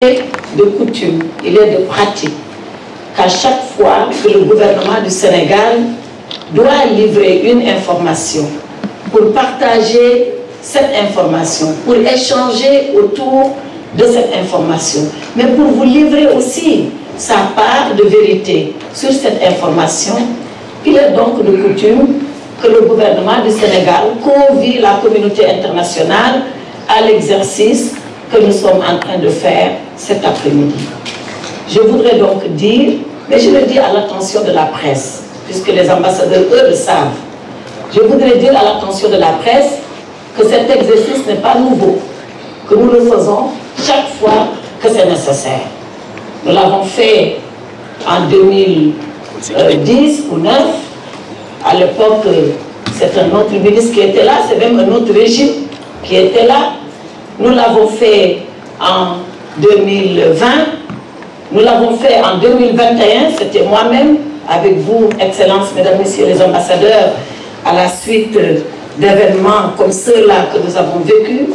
de coutume, il est de pratique qu'à chaque fois que le gouvernement du Sénégal doit livrer une information, pour partager cette information, pour échanger autour de cette information, mais pour vous livrer aussi sa part de vérité sur cette information, il est donc de coutume que le gouvernement du Sénégal convie la communauté internationale à l'exercice que nous sommes en train de faire cet après-midi. Je voudrais donc dire, mais je le dis à l'attention de la presse, puisque les ambassadeurs, eux, le savent. Je voudrais dire à l'attention de la presse que cet exercice n'est pas nouveau, que nous le faisons chaque fois que c'est nécessaire. Nous l'avons fait en 2010 ou 2009. À l'époque, c'est un autre ministre qui était là, c'est même un autre régime qui était là. Nous l'avons fait en 2020, nous l'avons fait en 2021, c'était moi-même, avec vous, Excellences, Mesdames, Messieurs les ambassadeurs, à la suite d'événements comme ceux-là que nous avons vécus.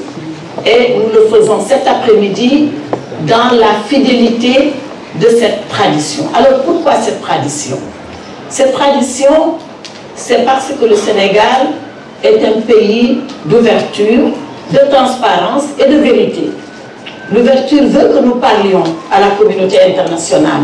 Et nous le faisons cet après-midi dans la fidélité de cette tradition. Alors pourquoi cette tradition? Cette tradition, c'est parce que le Sénégal est un pays d'ouverture, de transparence et de vérité. L'ouverture veut que nous parlions à la communauté internationale.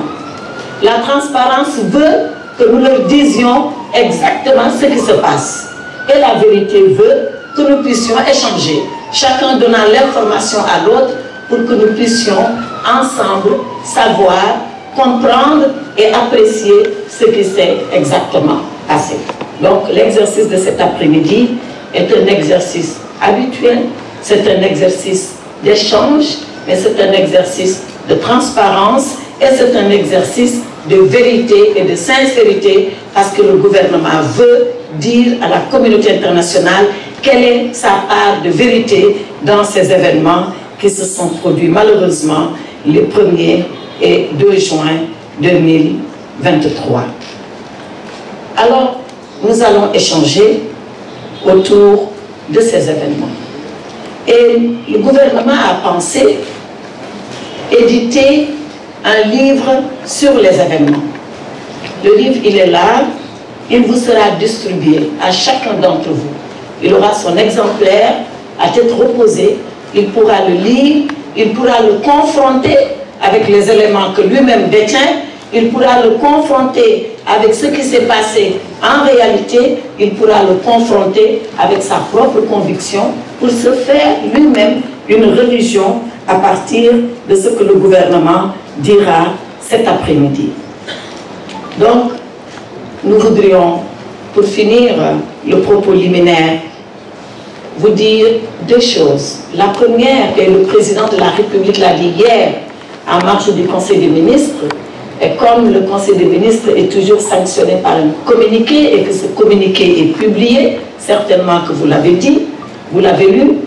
La transparence veut que nous leur disions exactement ce qui se passe. Et la vérité veut que nous puissions échanger, chacun donnant l'information à l'autre pour que nous puissions ensemble savoir, comprendre et apprécier ce qui s'est exactement passé. Donc l'exercice de cet après-midi est un exercice habituel, c'est un exercice d'échange, mais c'est un exercice de transparence et c'est un exercice de vérité et de sincérité parce que le gouvernement veut dire à la communauté internationale quelle est sa part de vérité dans ces événements qui se sont produits malheureusement les 1er et 2 juin 2023. Alors, nous allons échanger autour de ces événements. Et le gouvernement a pensé éditer un livre sur les événements. Le livre, il est là, il vous sera distribué à chacun d'entre vous. Il aura son exemplaire à tête reposée, il pourra le lire, il pourra le confronter avec les éléments que lui-même détient, il pourra le confronter avec ce qui s'est passé en réalité, il pourra le confronter avec sa propre conviction pour se faire lui-même une religion à partir de ce que le gouvernement dira cet après-midi. Donc, nous voudrions, pour finir le propos liminaire, vous dire 2 choses. La première, et le président de la République l'a dit hier en marge du Conseil des ministres, et comme le Conseil des ministres est toujours sanctionné par un communiqué et que ce communiqué est publié, certainement que vous l'avez dit, vous l'avez lu,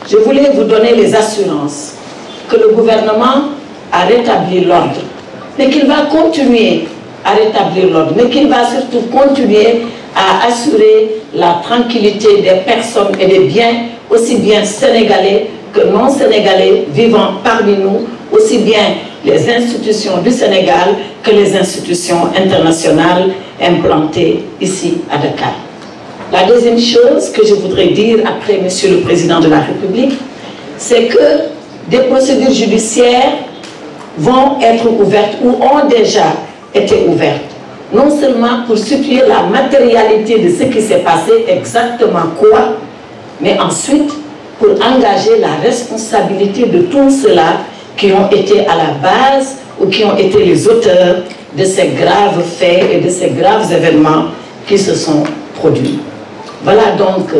je voulais vous donner les assurances que le gouvernement a rétabli l'ordre, mais qu'il va continuer à rétablir l'ordre, mais qu'il va surtout continuer à assurer la tranquillité des personnes et des biens, aussi bien sénégalais que non sénégalais vivant parmi nous, aussi bien les institutions du Sénégal que les institutions internationales implantées ici à Dakar. La deuxième chose que je voudrais dire après Monsieur le Président de la République, c'est que des procédures judiciaires vont être ouvertes ou ont déjà été ouvertes. Non seulement pour situer la matérialité de ce qui s'est passé, exactement quoi, mais ensuite pour engager la responsabilité de tous ceux-là qui ont été à la base ou qui ont été les auteurs de ces graves faits et de ces graves événements qui se sont produits. Voilà donc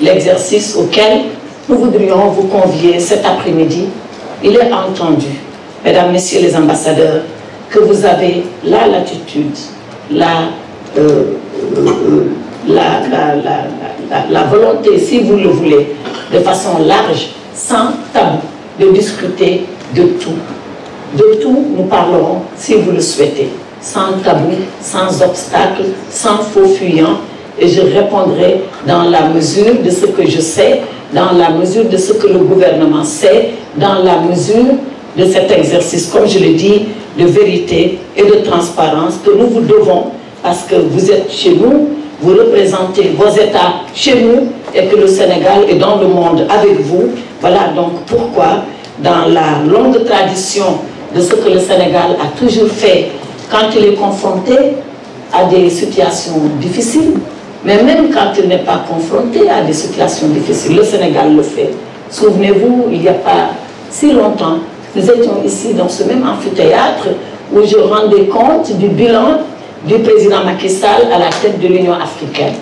l'exercice auquel nous voudrions vous convier cet après-midi. Il est entendu, Mesdames, Messieurs les ambassadeurs, que vous avez la latitude, la volonté, si vous le voulez, de façon large, sans tabou, de discuter de tout. De tout, nous parlerons, si vous le souhaitez, sans tabou, sans obstacle, sans faux fuyant, et je répondrai dans la mesure de ce que je sais, dans la mesure de ce que le gouvernement sait, dans la mesure de cet exercice, comme je le dis, de vérité et de transparence que nous vous devons, parce que vous êtes chez nous, vous représentez vos États chez nous et que le Sénégal est dans le monde avec vous. Voilà donc pourquoi, dans la longue tradition de ce que le Sénégal a toujours fait quand il est confronté à des situations difficiles, mais même quand il n'est pas confronté à des situations difficiles, le Sénégal le fait. Souvenez-vous, il n'y a pas si longtemps, nous étions ici dans ce même amphithéâtre où je rendais compte du bilan du président Macky Sall à la tête de l'Union africaine.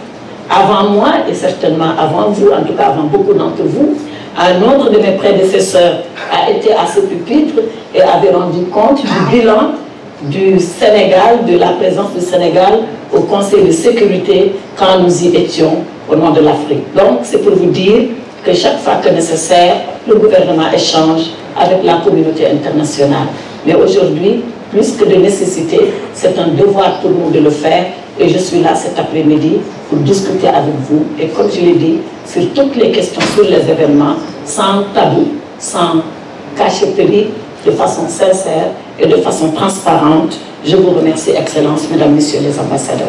Avant moi, et certainement avant vous, en tout cas avant beaucoup d'entre vous, un autre de mes prédécesseurs a été à ce pupitre et avait rendu compte du bilan du Sénégal, de la présence du Sénégal au Conseil de sécurité quand nous y étions au nom de l'Afrique. Donc c'est pour vous dire que chaque fois que nécessaire, le gouvernement échange avec la communauté internationale. Mais aujourd'hui, plus que de nécessité, c'est un devoir pour nous de le faire et je suis là cet après-midi pour discuter avec vous et comme je l'ai dit, sur toutes les questions sur les événements, sans tabou, sans cachotterie, de façon sincère et de façon transparente. Je vous remercie, Excellences, Mesdames, Messieurs les ambassadeurs.